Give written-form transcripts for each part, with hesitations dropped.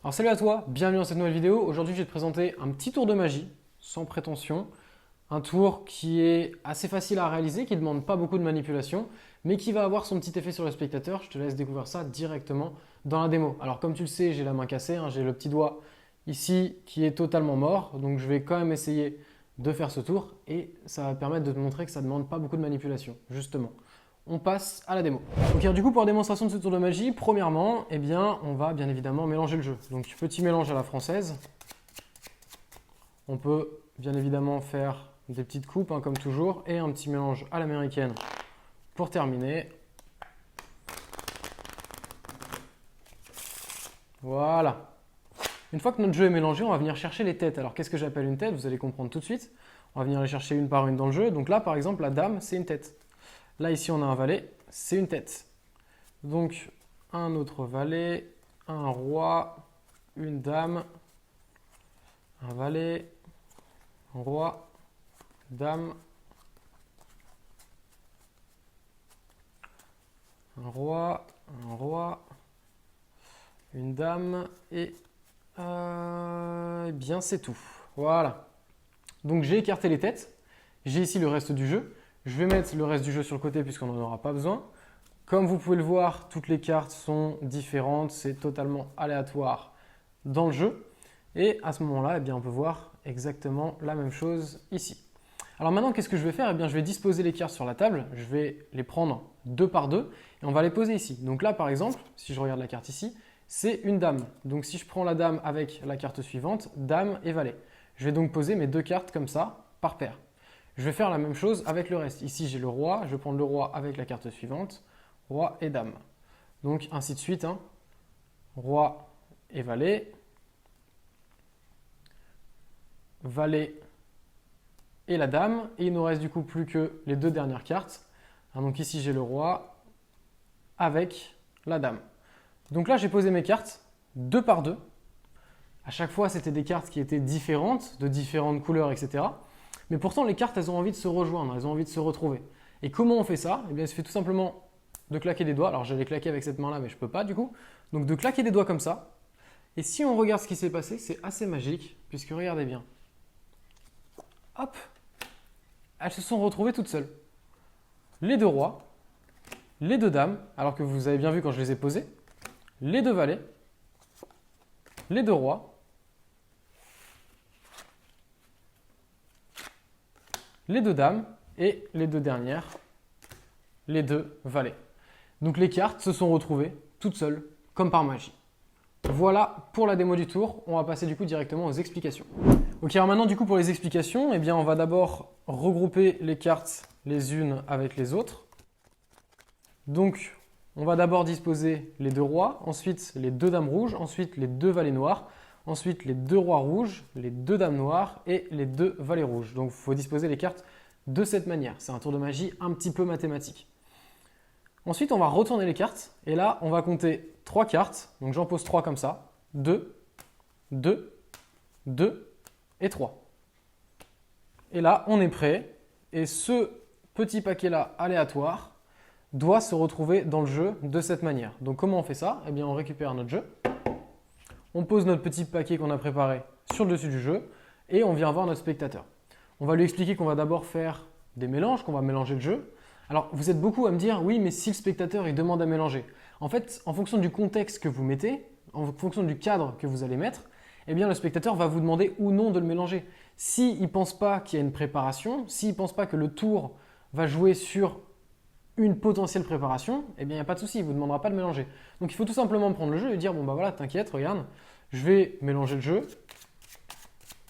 Alors salut à toi, bienvenue dans cette nouvelle vidéo. Aujourd'hui je vais te présenter un petit tour de magie, sans prétention. Un tour qui est assez facile à réaliser, qui ne demande pas beaucoup de manipulation, mais qui va avoir son petit effet sur le spectateur. Je te laisse découvrir ça directement dans la démo. Alors comme tu le sais, j'ai la main cassée, j'ai le petit doigt ici qui est totalement mort. Donc je vais quand même essayer de faire ce tour et ça va permettre de te montrer que ça ne demande pas beaucoup de manipulation, justement. On passe à la démo. Ok, alors du coup pour la démonstration de ce tour de magie, premièrement, on va bien évidemment mélanger le jeu. Donc petit mélange à la française. On peut bien évidemment faire des petites coupes comme toujours et un petit mélange à l'américaine pour terminer. Voilà. Une fois que notre jeu est mélangé, on va venir chercher les têtes. Alors qu'est-ce que j'appelle une tête? Vous allez comprendre tout de suite. On va venir les chercher une par une dans le jeu. Donc là par exemple la dame c'est une tête. Là, ici, on a un valet, c'est une tête. Donc, un autre valet, un roi, une dame, un valet, un roi, dame, un roi, une dame et bien c'est tout. Voilà. Donc, j'ai écarté les têtes. J'ai ici le reste du jeu. Je vais mettre le reste du jeu sur le côté puisqu'on n'en aura pas besoin. Comme vous pouvez le voir, toutes les cartes sont différentes. C'est totalement aléatoire dans le jeu. Et à ce moment-là, on peut voir exactement la même chose ici. Alors maintenant, qu'est-ce que je vais faire? Je vais disposer les cartes sur la table. Je vais les prendre deux par deux et on va les poser ici. Donc là, par exemple, si je regarde la carte ici, c'est une dame. Donc si je prends la dame avec la carte suivante, dame et valet. Je vais donc poser mes deux cartes comme ça, par paire. Je vais faire la même chose avec le reste. Ici, j'ai le roi. Je vais prendre le roi avec la carte suivante. Roi et dame. Donc, ainsi de suite. Roi et valet. Valet et la dame. Et il ne nous reste du coup plus que les deux dernières cartes. Donc ici, j'ai le roi avec la dame. Donc là, j'ai posé mes cartes deux par deux. À chaque fois, c'était des cartes qui étaient différentes, de différentes couleurs, etc. Mais pourtant, les cartes, elles ont envie de se rejoindre, elles ont envie de se retrouver. Et comment on fait ça? Il suffit tout simplement de claquer des doigts. Alors, j'allais claquer avec cette main-là, mais je ne peux pas du coup. Donc, de claquer des doigts comme ça. Et si on regarde ce qui s'est passé, c'est assez magique, puisque regardez bien. Hop! Elles se sont retrouvées toutes seules. Les deux rois, les deux dames, alors que vous avez bien vu quand je les ai posées, les deux valets, les deux rois, les deux dames et les deux dernières, les deux valets. Donc les cartes se sont retrouvées toutes seules, comme par magie. Voilà pour la démo du tour. On va passer du coup directement aux explications. Ok, alors maintenant du coup pour les explications, on va d'abord regrouper les cartes les unes avec les autres. Donc on va d'abord disposer les deux rois, ensuite les deux dames rouges, ensuite les deux valets noirs, ensuite les deux rois rouges, les deux dames noires et les deux valets rouges. Donc il faut disposer les cartes de cette manière. C'est un tour de magie un petit peu mathématique. Ensuite, on va retourner les cartes et là, on va compter 3 cartes. Donc j'en pose 3 comme ça. 2, 2, 2 et 3. Et là, on est prêt. Et ce petit paquet-là aléatoire doit se retrouver dans le jeu de cette manière. Donc comment on fait ça? On récupère notre jeu. On pose notre petit paquet qu'on a préparé sur le dessus du jeu et on vient voir notre spectateur. On va lui expliquer qu'on va d'abord faire des mélanges, qu'on va mélanger le jeu. Alors, vous êtes beaucoup à me dire, oui, mais si le spectateur il demande à mélanger. En fait, en fonction du contexte que vous mettez, en fonction du cadre que vous allez mettre, le spectateur va vous demander ou non de le mélanger. S'il ne pense pas qu'il y a une préparation, s'il ne pense pas que le tour va jouer sur une potentielle préparation, il n'y a pas de souci, il ne vous demandera pas de mélanger. Donc il faut tout simplement prendre le jeu et dire, bon bah voilà, t'inquiète, regarde, je vais mélanger le jeu.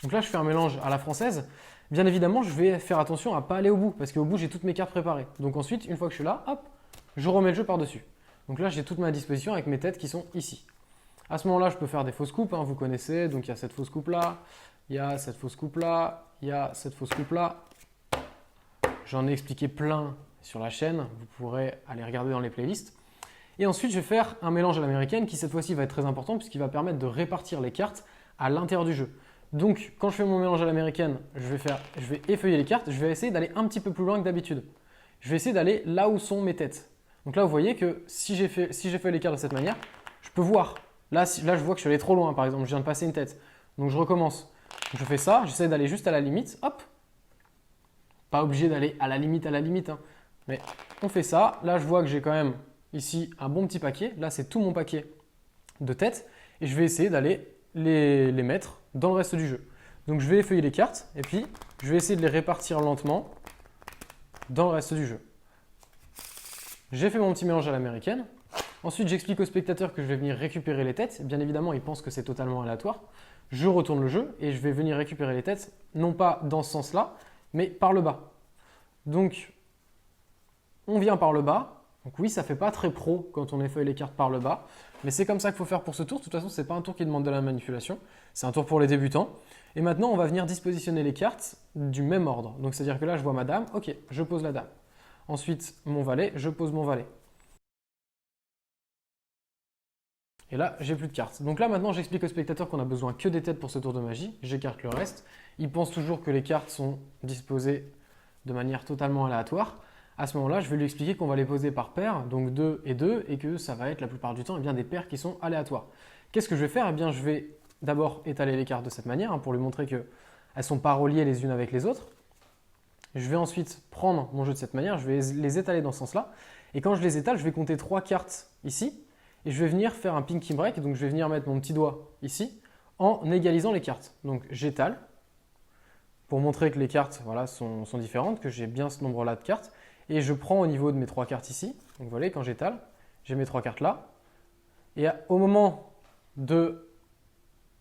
Donc là, je fais un mélange à la française. Bien évidemment, je vais faire attention à ne pas aller au bout, parce qu'au bout, j'ai toutes mes cartes préparées. Donc ensuite, une fois que je suis là, hop, je remets le jeu par-dessus. Donc là, j'ai toute ma disposition avec mes têtes qui sont ici. À ce moment-là, je peux faire des fausses coupes, vous connaissez. Donc il y a cette fausse coupe-là, il y a cette fausse coupe-là, il y a cette fausse coupe-là. J'en ai expliqué plein sur la chaîne, vous pourrez aller regarder dans les playlists. Et ensuite, je vais faire un mélange à l'américaine qui cette fois-ci va être très important puisqu'il va permettre de répartir les cartes à l'intérieur du jeu. Donc, quand je fais mon mélange à l'américaine, je vais effeuiller les cartes, je vais essayer d'aller un petit peu plus loin que d'habitude. Je vais essayer d'aller là où sont mes têtes. Donc là, vous voyez que si j'ai fait les cartes de cette manière, je peux voir Là, là, je vois que je suis allé trop loin, par exemple, je viens de passer une tête. Donc je recommence. Je fais ça, j'essaie d'aller juste à la limite, hop. Pas obligé d'aller à la limite, hein. Mais on fait ça. Là, je vois que j'ai quand même ici un bon petit paquet. Là, c'est tout mon paquet de têtes. Et je vais essayer d'aller les mettre dans le reste du jeu. Donc je vais effeuiller les cartes et puis je vais essayer de les répartir lentement dans le reste du jeu. J'ai fait mon petit mélange à l'américaine. Ensuite, j'explique au spectateur que je vais venir récupérer les têtes. Bien évidemment, il pense que c'est totalement aléatoire. Je retourne le jeu et je vais venir récupérer les têtes, non pas dans ce sens-là, mais par le bas. Donc, on vient par le bas. Donc oui, ça ne fait pas très pro quand on effeuille les cartes par le bas, mais c'est comme ça qu'il faut faire pour ce tour. De toute façon, ce n'est pas un tour qui demande de la manipulation, c'est un tour pour les débutants. Et maintenant, on va venir dispositionner les cartes du même ordre. Donc, c'est-à-dire que là, je vois ma dame, ok, je pose la dame. Ensuite, mon valet, je pose mon valet. Et là, j'ai plus de cartes. Donc là, maintenant, j'explique au spectateur qu'on a besoin que des têtes pour ce tour de magie. J'écarte le reste. Il pense toujours que les cartes sont disposées de manière totalement aléatoire. À ce moment-là, je vais lui expliquer qu'on va les poser par paire, donc 2 et 2, et que ça va être la plupart du temps des paires qui sont aléatoires. Qu'est-ce que je vais faire? Eh bien, je vais d'abord étaler les cartes de cette manière, pour lui montrer qu'elles ne sont pas reliées les unes avec les autres. Je vais ensuite prendre mon jeu de cette manière, je vais les étaler dans ce sens-là. Et quand je les étale, je vais compter 3 cartes ici, et je vais venir faire un pinky break, donc je vais venir mettre mon petit doigt ici, en égalisant les cartes. Donc j'étale, pour montrer que les cartes voilà, sont différentes, que j'ai bien ce nombre-là de cartes. Et je prends au niveau de mes 3 cartes ici. Donc vous voyez, quand j'étale, j'ai mes 3 cartes là. Et au moment de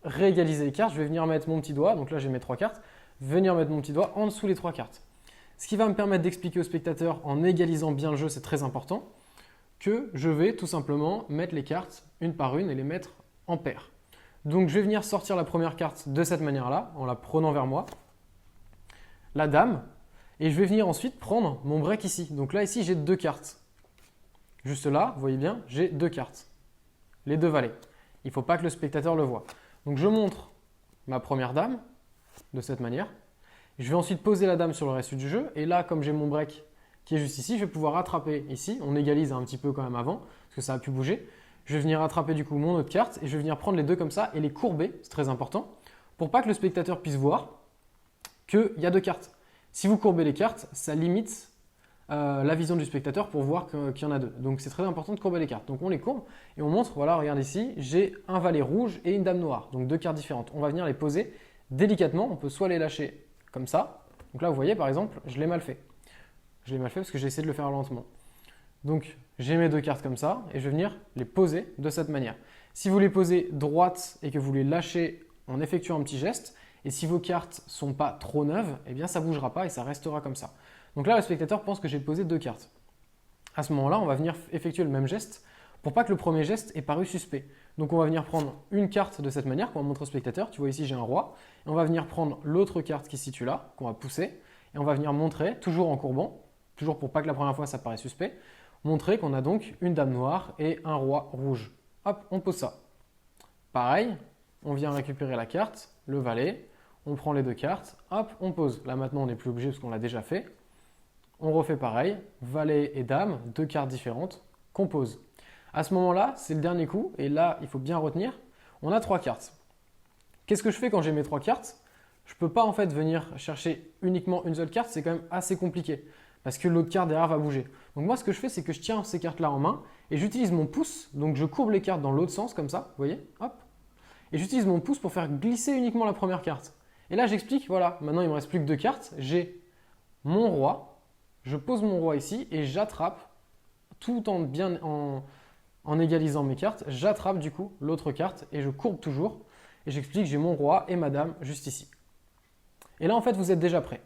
réégaliser les cartes, je vais venir mettre mon petit doigt. Donc là, j'ai mes 3 cartes. Venir mettre mon petit doigt en dessous les 3 cartes. Ce qui va me permettre d'expliquer au spectateur, en égalisant bien le jeu, c'est très important, que je vais tout simplement mettre les cartes une par une et les mettre en paire. Donc je vais venir sortir la première carte de cette manière-là, en la prenant vers moi. La dame. Et je vais venir ensuite prendre mon break ici. Donc là, ici, j'ai 2 cartes. Juste là, vous voyez bien, j'ai 2 cartes. Les 2 valets. Il ne faut pas que le spectateur le voie. Donc je montre ma première dame de cette manière. Je vais ensuite poser la dame sur le reste du jeu. Et là, comme j'ai mon break qui est juste ici, je vais pouvoir rattraper ici. On égalise un petit peu quand même avant, parce que ça a pu bouger. Je vais venir rattraper du coup mon autre carte et je vais venir prendre les deux comme ça et les courber, c'est très important, pour pas que le spectateur puisse voir qu'il y a 2 cartes. Si vous courbez les cartes, ça limite la vision du spectateur pour voir qu'il y en a 2. Donc c'est très important de courber les cartes. Donc on les courbe et on montre, voilà, regarde ici, j'ai un valet rouge et une dame noire, donc 2 cartes différentes. On va venir les poser délicatement, on peut soit les lâcher comme ça. Donc là vous voyez par exemple, je l'ai mal fait. Je l'ai mal fait parce que j'ai essayé de le faire lentement. Donc j'ai mes 2 cartes comme ça et je vais venir les poser de cette manière. Si vous les posez droite et que vous les lâchez en effectuant un petit geste, et si vos cartes ne sont pas trop neuves, eh bien ça ne bougera pas et ça restera comme ça. Donc là, le spectateur pense que j'ai posé 2 cartes. À ce moment-là, on va venir effectuer le même geste pour pas que le premier geste ait paru suspect. Donc on va venir prendre une carte de cette manière qu'on va montrer au spectateur. Tu vois ici, j'ai un roi. Et on va venir prendre l'autre carte qui se situe là, qu'on va pousser. Et on va venir montrer, toujours en courbant, toujours pour pas que la première fois ça paraisse suspect, montrer qu'on a donc une dame noire et un roi rouge. Hop, on pose ça. Pareil, on vient récupérer la carte, le valet. On prend les 2 cartes, hop, on pose. Là maintenant, on n'est plus obligé parce qu'on l'a déjà fait. On refait pareil, valet et dame, 2 cartes différentes, qu'on pose. À ce moment-là, c'est le dernier coup, et là, il faut bien retenir, on a 3 cartes. Qu'est-ce que je fais quand j'ai mes 3 cartes? Je ne peux pas en fait venir chercher uniquement une seule carte, c'est quand même assez compliqué, parce que l'autre carte derrière va bouger. Donc moi, ce que je fais, c'est que je tiens ces cartes-là en main, et j'utilise mon pouce, donc je courbe les cartes dans l'autre sens, comme ça, vous voyez, hop. Et j'utilise mon pouce pour faire glisser uniquement la première carte. Et là, j'explique, voilà, maintenant il ne me reste plus que 2 cartes. J'ai mon roi, je pose mon roi ici et j'attrape, tout en égalisant mes cartes, j'attrape du coup l'autre carte et je courbe toujours. Et j'explique, j'ai mon roi et ma dame juste ici. Et là, en fait, vous êtes déjà prêt.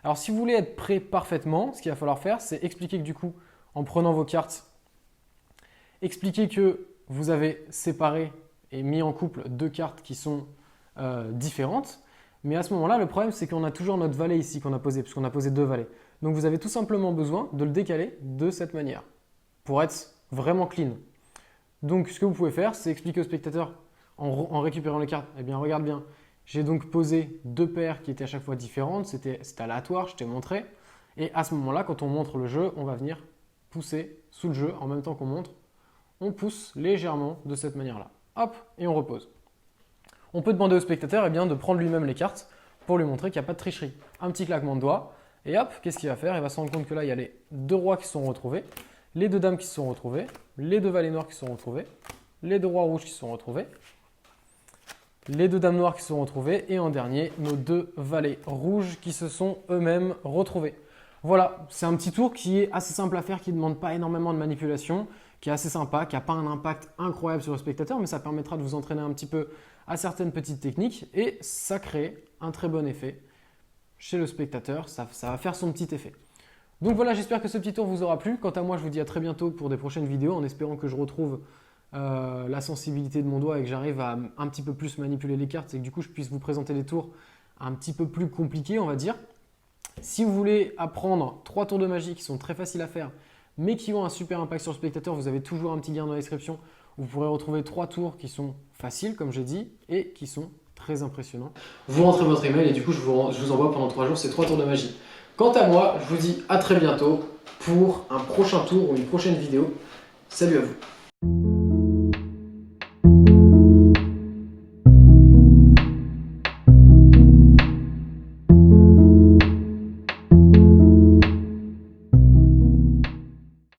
Alors, si vous voulez être prêt parfaitement, ce qu'il va falloir faire, c'est expliquer que du coup, en prenant vos cartes, expliquer que vous avez séparé et mis en couple 2 cartes qui sont différentes. Mais à ce moment-là, le problème, c'est qu'on a toujours notre valet ici qu'on a posé, puisqu'on a posé 2 valets. Donc vous avez tout simplement besoin de le décaler de cette manière, pour être vraiment clean. Donc ce que vous pouvez faire, c'est expliquer au spectateur, en récupérant les cartes, eh bien regarde bien, j'ai donc posé 2 paires qui étaient à chaque fois différentes, c'était aléatoire, je t'ai montré. Et à ce moment-là, quand on montre le jeu, on va venir pousser sous le jeu, en même temps qu'on montre, on pousse légèrement de cette manière-là. hop, et on repose. On peut demander au spectateur de prendre lui-même les cartes pour lui montrer qu'il n'y a pas de tricherie. Un petit claquement de doigts, et hop, qu'est-ce qu'il va faire? Il va se rendre compte que là, il y a les 2 rois qui se sont retrouvés, les 2 dames qui se sont retrouvés, les 2 valets noirs qui se sont retrouvés, les 2 rois rouges qui se sont retrouvés, les 2 dames noires qui se sont retrouvées, et en dernier, nos 2 valets rouges qui se sont eux-mêmes retrouvés. Voilà, c'est un petit tour qui est assez simple à faire, qui ne demande pas énormément de manipulation, qui est assez sympa, qui n'a pas un impact incroyable sur le spectateur, mais ça permettra de vous entraîner un petit peu à certaines petites techniques, et ça crée un très bon effet chez le spectateur, ça va faire son petit effet. Donc voilà, j'espère que ce petit tour vous aura plu. Quant à moi, je vous dis à très bientôt pour des prochaines vidéos, en espérant que je retrouve la sensibilité de mon doigt et que j'arrive à un petit peu plus manipuler les cartes et que du coup je puisse vous présenter des tours un petit peu plus compliqués, on va dire. Si vous voulez apprendre 3 tours de magie qui sont très faciles à faire mais qui ont un super impact sur le spectateur, vous avez toujours un petit lien dans la description où vous pourrez retrouver 3 tours qui sont faciles comme j'ai dit et qui sont très impressionnants. Vous rentrez votre email et du coup je vous envoie pendant 3 jours ces 3 tours de magie. Quant à moi, je vous dis à très bientôt pour un prochain tour ou une prochaine vidéo. Salut à vous!